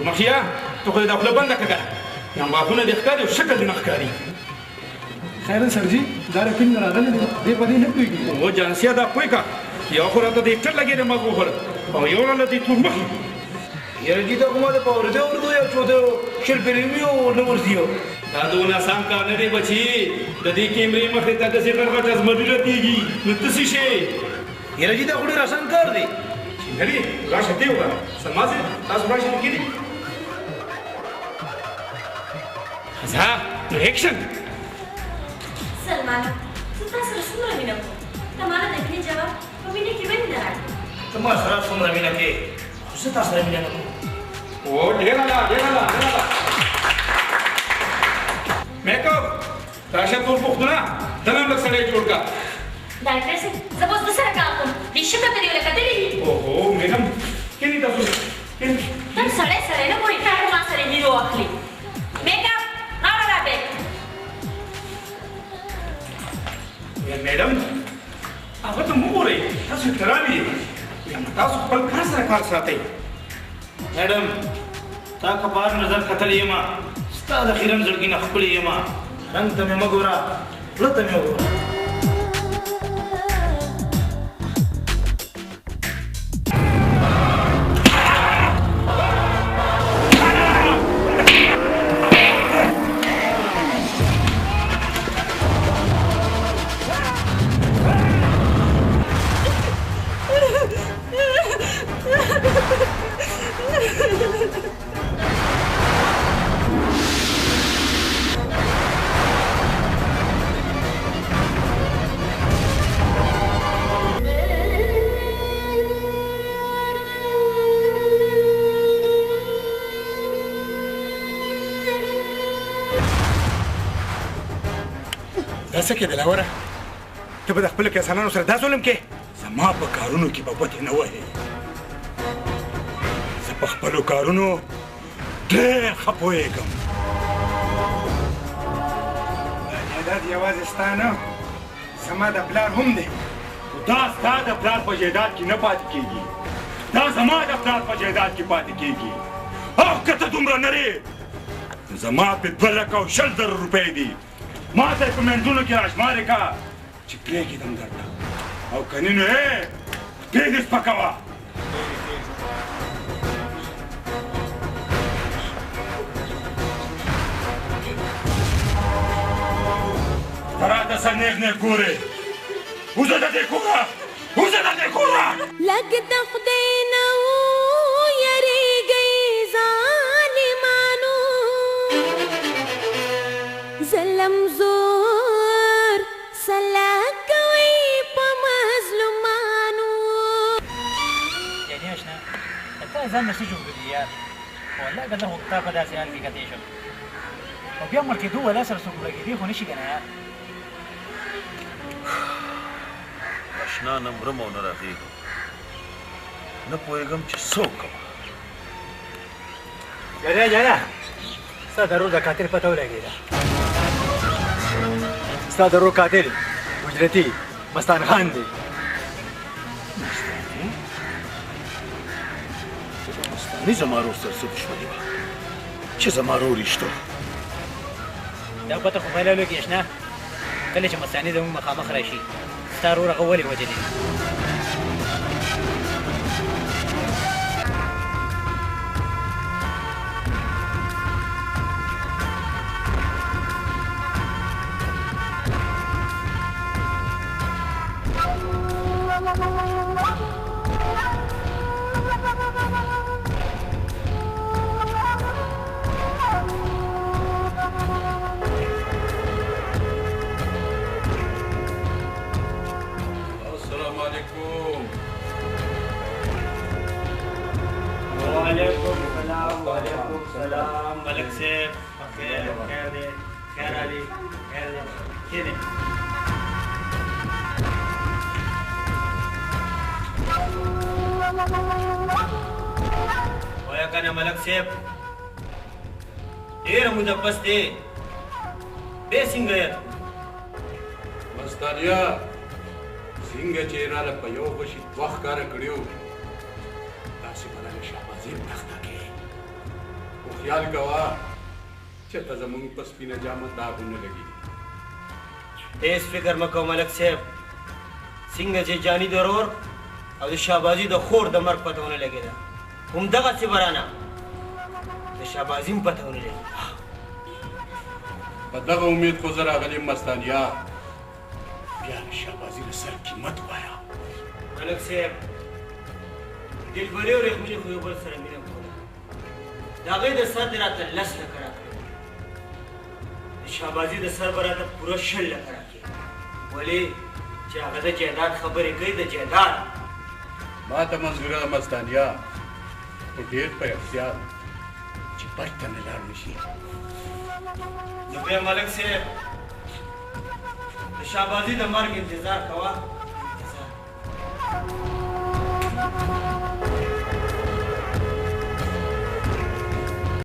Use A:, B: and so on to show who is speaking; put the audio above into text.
A: مخیا ته خو دې دا خوله بنده کړه کنه غاښونه دې ښکاري او شکل دې نه ښکاري.
B: خیر سرجي دا رقم نه راغلی دی دې په دې نه پوهېږي.
A: و جانسیا دا پوه که یو خو راته د هېکټر لګېدې مغ وخوړه او یو راله دې تور مخ
C: یاره جي دا خو ما د په اورېدو اورېدو یو څو د شل پیروي او نه ورځي
A: دا دونه اسان کار نه دی بچي د دې کیمرې مخې ته داسې غټ غټ ازمرونه کېږي نو ته څه شې.
C: یاره جي دا خو ډېر اسان کار دی.
A: چې نه دی راشه دې وګوره سلما صاحب تاسو راشه نو کېدي ها نو ایکشن.
D: سلمان زه تا سره څومره مینه کوم ته ما نه د دې جواب په مینه کې ولې نه راکړې.
C: ته ما سره څومره مینه کوې خو زه تا سره مینه نه کوم.
A: او ډېره ده ډېره ده ډېره ده. میک اپ راشه تور پوښتنه ته هم لږ سړی جوړ کړه.
D: ډاکټر صاحب زه به اوس د سره کار کوم دې شکل ته دې ولې کتلې دي.
A: اوهو میډم کینې تاسو کینې
D: ته سړی سړی نه ګورې ټاټ ما سره هیرو اخلي. میک اپ راوړه دا بیگ.
A: میډم هغه ته مه ګورئ تاسو احترام یې تاسو خپل کار سره کار ساتئ.
C: میډم تا که په هر نظر کتلی یم ستا د خیرن زړګي نه ښکلې یم رنګ ته مې مه ګوره زړه ته مې وګوره.
E: دا څه کېدل اوره ته به د خپلو کسانانو سره دا ظلم کې زما په کارونو کې به ګوتې نه وهې. زه په خپلو کارونو ډېر ښه پوهېږم. دا جایداد یوازې ستا نه زما د پلار هم دی خو دا ستا د پلار په جایداد کې نه پاتې کېږي دا زما د پلار په جایداد کې پاتې کېږي. او که ته دومره نرې زما په 2,00,000 روپۍ دي ما ته په منځونو کې راشمارې که چې پرېږدم درته او کنې نو خپې دې سپکوه. ته راته څه نیغ نیغ ګورې وځه د دې کوره وځه د دې کوره.
F: لږ د خدای نه ویریږئ ظالمانو ظلم زور سلا کوي په مظلومانو.
G: یعنې اشنا ته ځان نه څه جوړوي یار والله که زه خو تا په داسې حال کې کتی شم او بیا مړکېدو ولا سره څوک لګېدې خو نه شي که نه یار.
H: اشنا نه مرم او نه راغېږم نه پوهېږم چې څه وکړم.
B: جانه ستا د ورور د قاتل پته ولګېده. ستا د ورور قاتل اجرتي مستان خان دی.
H: مستاني زما ورور سره څه دښمني وه چې زما ورور ایشته.
G: دا پته خو پیلولو کې اشنا کله چې مستاني زموږ مخامخ راشي ستا ورور هغه ولې وجلې. ملک صاحب خیر دی خیر علي خیر دی کښېنئ. وایه که نه ملک صاحب ډېره موده پس دی بیا څنګه یې
I: مستانیه څنګه چې راله په یو بشي دوه ښکاره کړي وو داسې به راله شهبازي په تخته کې خیال کوه چې ته زمونږ په سپینه جامه داغ ونه لګي
J: هیڅ فکر مه کوه ملک صاحب څنګه چې جاني ضرور او د شهبازي د خور د مرګ پته ونه لګېده همدغسې به رانه د شهبازي هم پته ونه لګي
I: په دغه امید خو زه راغلی یم مستانیا
E: بیا د شهبازي د سر قیمت ووایه
J: ملک صاحب دلبري او رحمینې خو یو بل سره مینه کوله د هغې د سر دې راته 10 لکه راکړې د شهبازي د سر به راته پوره 6 لکه راکړي ولې چې هغه د جایداد خبرې کوي د جایداد
I: ما ته منظوره ده مستانیا خو ډېر په احتیاط چې بچ ته نه لاړ نه شي
J: نو بیا ملک صاحب د شهبازي د مرګ انتظار کوه انتظار